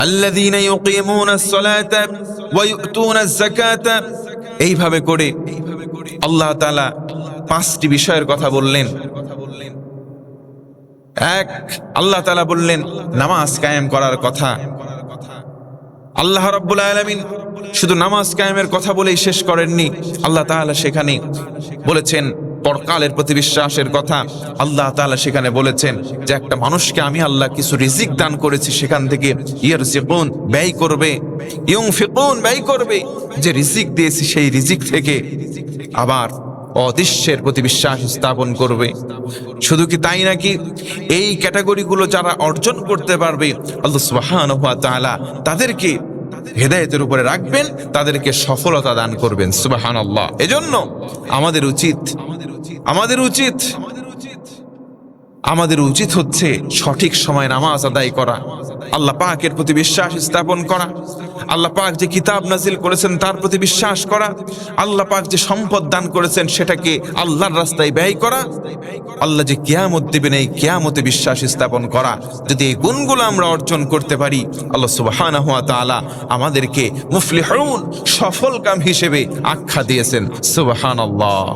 আল্লাযীনা ইউকিমুনাস সালাতা ওয়া ইউতুনাজ যাকাতা। এইভাবে করে আল্লাহ তাআলা 5টি বিষয়ের কথা বললেন। এক, আল্লাহ তাআলা বললেন নামাজ কায়েম করার কথা। আল্লাহ রাব্বুল আলামিন শুধু নামাজ কায়েমের কথা বলেই শেষ করেননি, আল্লাহ তাআলা সেখানে বলেছেন পরকালের প্রতি বিশ্বাসের কথা। আল্লাহ তাআলা সেখানে বলেছেন যে একটা মানুষকে আমি আল্লাহ কিছু রিজিক দান করেছি, সেখান থেকে ইয়ারজিকুন ব্যয় করবে, ইউনফিকুন ব্যয় করবে, যে রিজিক দিয়েছি সেই রিজিক থেকে আবার অদৃশ্যের প্রতি বিশ্বাস স্থাপন করবে। শুধু কি তাই নাকি, এই ক্যাটাগরিগুলো যারা অর্জন করতে পারবে আল্লাহ সুবহানাহু ওয়া তাআলা তাদেরকে হেদায়েতের উপরে রাখবেন, তাদেরকে সফলতা দান করবেন। সুবহানাল্লাহ। এজন্য আমাদের উচিত হচ্ছে সঠিক সময় নামাজ আদায় করা, আল্লাহ পাকের প্রতি বিশ্বাস স্থাপন করা, আল্লাহ পাক যে কিতাব নাজিল করেছেন তার প্রতি বিশ্বাস করা, আল্লাহ পাক যে সম্পদ দান করেছেন সেটাকে আল্লাহর রাস্তায় ব্যয় করা, আল্লাহ যে কিয়ামত দিবেন এই কিয়ামতে বিশ্বাস স্থাপন করা। যদি এই গুণগুলো আমরা অর্জন করতে পারি, আল্লাহ সুবহানাহু ওয়া তাআলা আমাদেরকে মুফলিহুন সফলকাম হিসেবে আখ্যা দিয়েছেন। সুবহানাল্লাহ।